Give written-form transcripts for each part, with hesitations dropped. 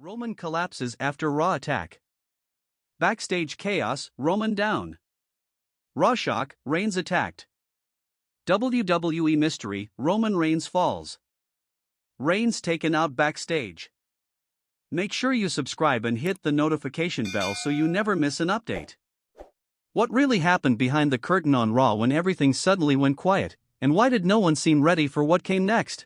Roman collapses after Raw attack. Backstage chaos, Roman down. Raw shock, Reigns attacked. WWE mystery, Roman Reigns falls. Reigns taken out backstage. Make sure you subscribe and hit the notification bell so you never miss an update. What really happened behind the curtain on Raw when everything suddenly went quiet, and why did no one seem ready for what came next?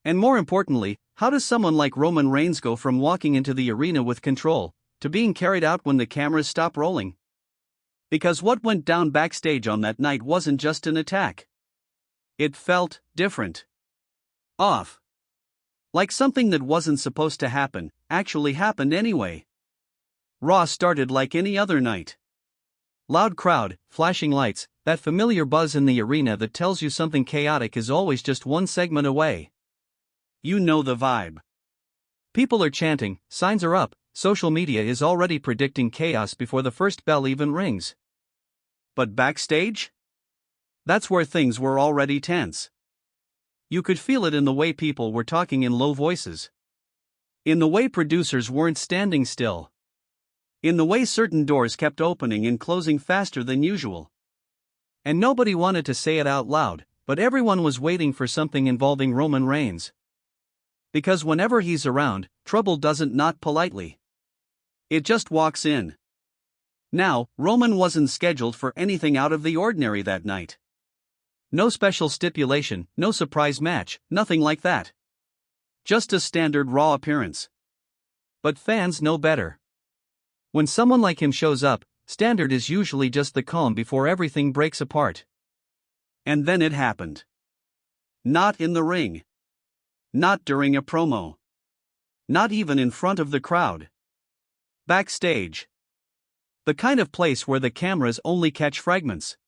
And more importantly, how does someone like Roman Reigns go from walking into the arena with control, to being carried out when the cameras stop rolling? Because what went down backstage on that night wasn't just an attack. It felt different. Off. Like something that wasn't supposed to happen, actually happened anyway. Raw started like any other night. Loud crowd, flashing lights, that familiar buzz in the arena that tells you something chaotic is always just one segment away. You know the vibe. People are chanting, signs are up, social media is already predicting chaos before the first bell even rings. But backstage? That's where things were already tense. You could feel it in the way people were talking in low voices. In the way producers weren't standing still. In the way certain doors kept opening and closing faster than usual. And nobody wanted to say it out loud, but everyone was waiting for something involving Roman Reigns. Because whenever he's around, trouble doesn't knock politely. It just walks in. Now, Roman wasn't scheduled for anything out of the ordinary that night. No special stipulation, no surprise match, nothing like that. Just a standard Raw appearance. But fans know better. When someone like him shows up, standard is usually just the calm before everything breaks apart. And then it happened. Not in the ring. Not during a promo. Not even in front of the crowd. Backstage. The kind of place where the cameras only catch fragments.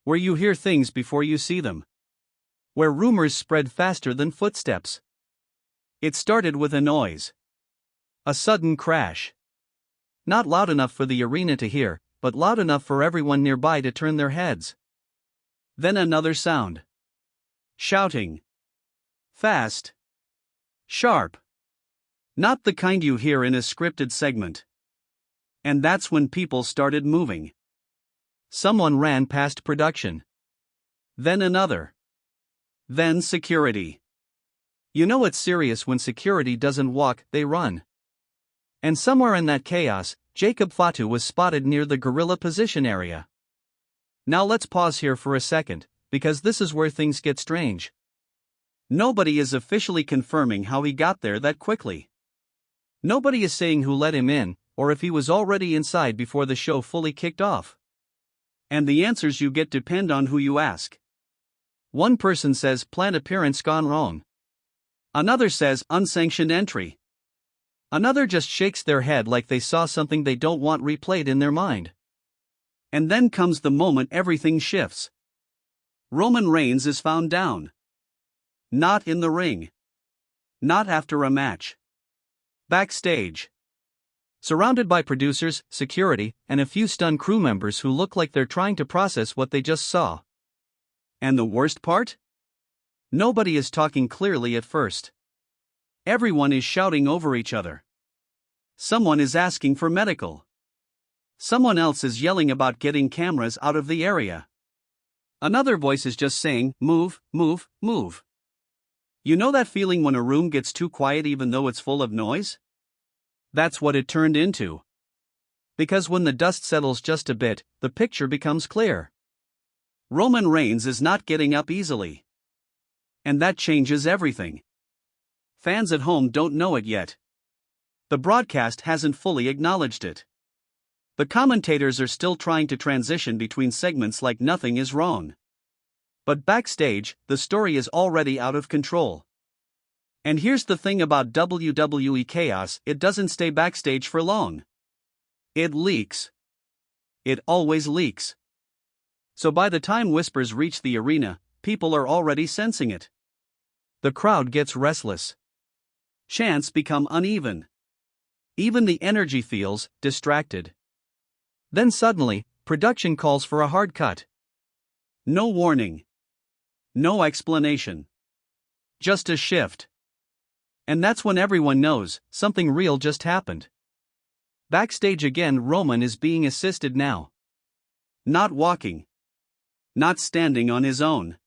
Where you hear things before you see them. Where rumors spread faster than footsteps. It started with a noise. A sudden crash. Not loud enough for the arena to hear, but loud enough for everyone nearby to turn their heads. Then another sound. Shouting. Fast. Sharp. Not the kind you hear in a scripted segment. And that's when people started moving. Someone ran past production. Then another. Then security. You know it's serious when security doesn't walk, they run. And somewhere in that chaos, Jacob Fatu was spotted near the gorilla position area. Now let's pause here for a second, because this is where things get strange. Nobody is officially confirming how he got there that quickly. Nobody is saying who let him in, or if he was already inside before the show fully kicked off. And the answers you get depend on who you ask. One person says planned appearance gone wrong. Another says unsanctioned entry. Another just shakes their head like they saw something they don't want replayed in their mind. And then comes the moment everything shifts. Roman Reigns is found down. Not in the ring. Not after a match. Backstage. Surrounded by producers, security, and a few stunned crew members who look like they're trying to process what they just saw. And the worst part? Nobody is talking clearly at first. Everyone is shouting over each other. Someone is asking for medical. Someone else is yelling about getting cameras out of the area. Another voice is just saying, move, move, move. You know that feeling when a room gets too quiet even though it's full of noise? That's what it turned into. Because when the dust settles just a bit, the picture becomes clear. Roman Reigns is not getting up easily. And that changes everything. Fans at home don't know it yet. The broadcast hasn't fully acknowledged it. The commentators are still trying to transition between segments like nothing is wrong. But backstage, the story is already out of control. And here's the thing about WWE chaos, it doesn't stay backstage for long. It leaks. It always leaks. So by the time whispers reach the arena, people are already sensing it. The crowd gets restless. Chants become uneven. Even the energy feels distracted. Then suddenly, production calls for a hard cut. No warning. No explanation. Just a shift. And that's when everyone knows something real just happened. Backstage again, Roman is being assisted now. Not walking. Not standing on his own.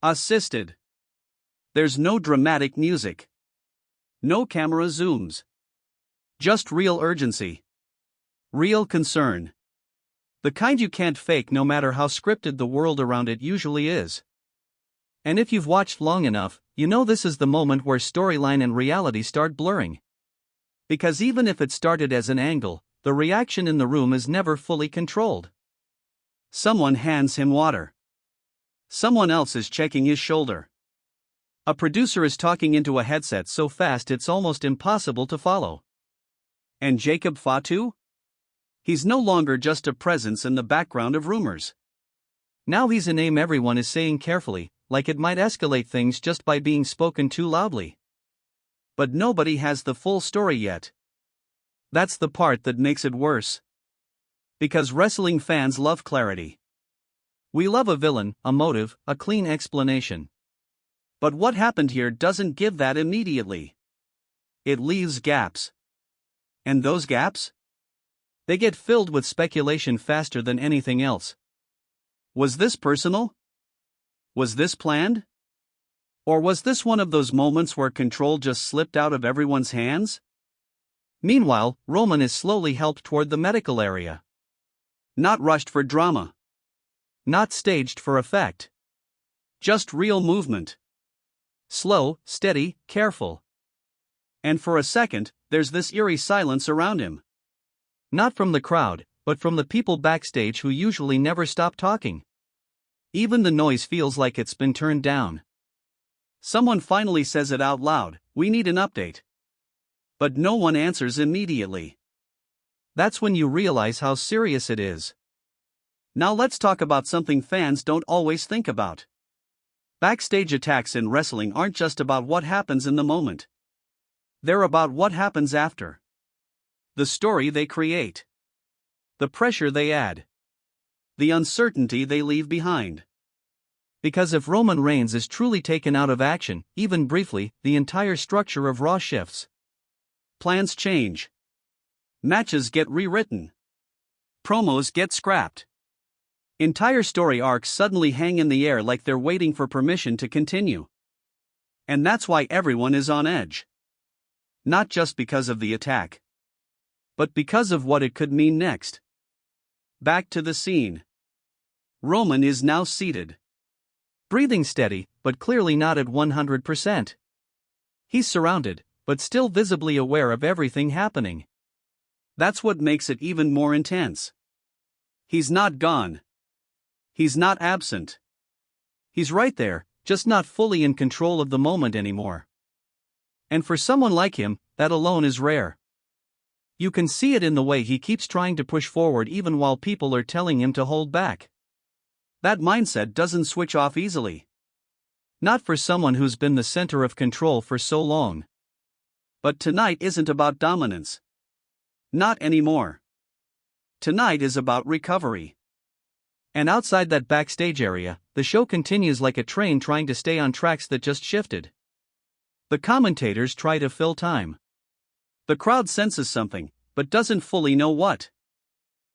Assisted. There's no dramatic music. No camera zooms. Just real urgency. Real concern. The kind you can't fake no matter how scripted the world around it usually is. And if you've watched long enough, you know this is the moment where storyline and reality start blurring. Because even if it started as an angle, the reaction in the room is never fully controlled. Someone hands him water. Someone else is checking his shoulder. A producer is talking into a headset so fast it's almost impossible to follow. And Jacob Fatu? He's no longer just a presence in the background of rumors. Now he's a name everyone is saying carefully, like it might escalate things just by being spoken too loudly. But nobody has the full story yet. That's the part that makes it worse. Because wrestling fans love clarity. We love a villain, a motive, a clean explanation. But what happened here doesn't give that immediately. It leaves gaps. And those gaps? They get filled with speculation faster than anything else. Was this personal? Was this planned? Or was this one of those moments where control just slipped out of everyone's hands? Meanwhile, Roman is slowly helped toward the medical area. Not rushed for drama. Not staged for effect. Just real movement. Slow, steady, careful. And for a second, there's this eerie silence around him. Not from the crowd, but from the people backstage who usually never stop talking. Even the noise feels like it's been turned down. Someone finally says it out loud, "We need an update." But no one answers immediately. That's when you realize how serious it is. Now let's talk about something fans don't always think about. Backstage attacks in wrestling aren't just about what happens in the moment. They're about what happens after. The story they create. The pressure they add. The uncertainty they leave behind. Because if Roman Reigns is truly taken out of action, even briefly, the entire structure of Raw shifts. Plans change. Matches get rewritten. Promos get scrapped. Entire story arcs suddenly hang in the air like they're waiting for permission to continue. And that's why everyone is on edge. Not just because of the attack, but because of what it could mean next. Back to the scene. Roman is now seated. Breathing steady, but clearly not at 100%. He's surrounded, but still visibly aware of everything happening. That's what makes it even more intense. He's not gone. He's not absent. He's right there, just not fully in control of the moment anymore. And for someone like him, that alone is rare. You can see it in the way he keeps trying to push forward even while people are telling him to hold back. That mindset doesn't switch off easily. Not for someone who's been the center of control for so long. But tonight isn't about dominance. Not anymore. Tonight is about recovery. And outside that backstage area, the show continues like a train trying to stay on tracks that just shifted. The commentators try to fill time. The crowd senses something, but doesn't fully know what.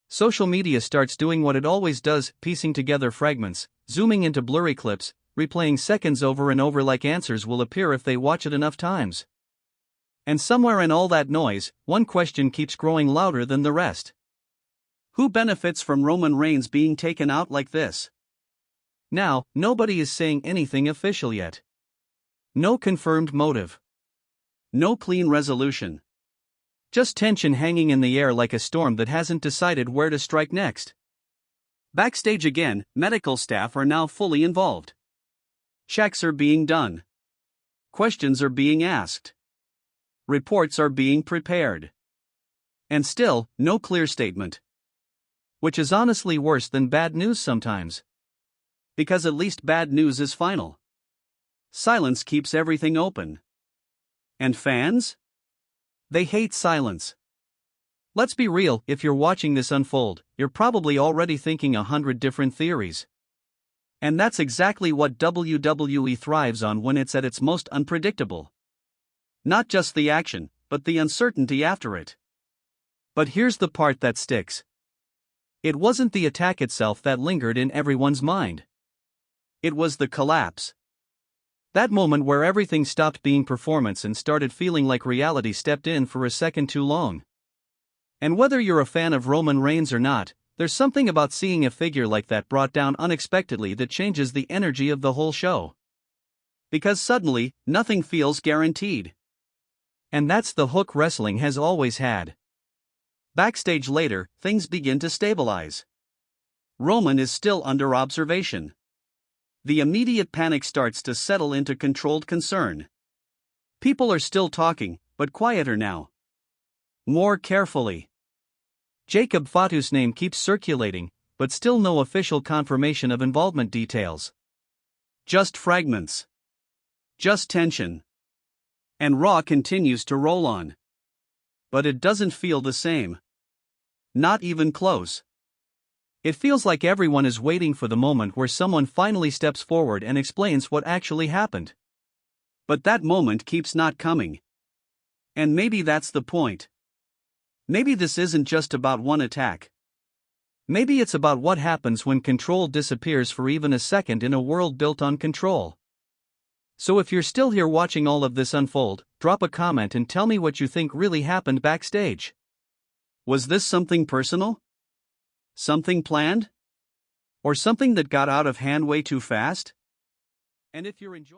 Social media starts doing what it always does, piecing together fragments, zooming into blurry clips, replaying seconds over and over like answers will appear if they watch it enough times. And somewhere in all that noise, one question keeps growing louder than the rest. Who benefits from Roman Reigns being taken out like this? Now, nobody is saying anything official yet. No confirmed motive. No clean resolution. Just tension hanging in the air like a storm that hasn't decided where to strike next. Backstage again, medical staff are now fully involved. Checks are being done. Questions are being asked. Reports are being prepared. And still, no clear statement. Which is honestly worse than bad news sometimes. Because at least bad news is final. Silence keeps everything open. And fans? They hate silence. Let's be real, if you're watching this unfold, you're probably already thinking 100 different theories. And that's exactly what WWE thrives on when it's at its most unpredictable. Not just the action, but the uncertainty after it. But here's the part that sticks. It wasn't the attack itself that lingered in everyone's mind. It was the collapse. That moment where everything stopped being performance and started feeling like reality stepped in for a second too long. And whether you're a fan of Roman Reigns or not, there's something about seeing a figure like that brought down unexpectedly that changes the energy of the whole show. Because suddenly, nothing feels guaranteed. And that's the hook wrestling has always had. Backstage later, things begin to stabilize. Roman is still under observation. The immediate panic starts to settle into controlled concern. People are still talking, but quieter now. More carefully. Jacob Fatu's name keeps circulating, but still no official confirmation of involvement details. Just fragments. Just tension. And Raw continues to roll on. But it doesn't feel the same. Not even close. It feels like everyone is waiting for the moment where someone finally steps forward and explains what actually happened. But that moment keeps not coming. And maybe that's the point. Maybe this isn't just about one attack. Maybe it's about what happens when control disappears for even a second in a world built on control. So if you're still here watching all of this unfold, drop a comment and tell me what you think really happened backstage. Was this something personal? Something planned? Or something that got out of hand way too fast? And if you're enjoying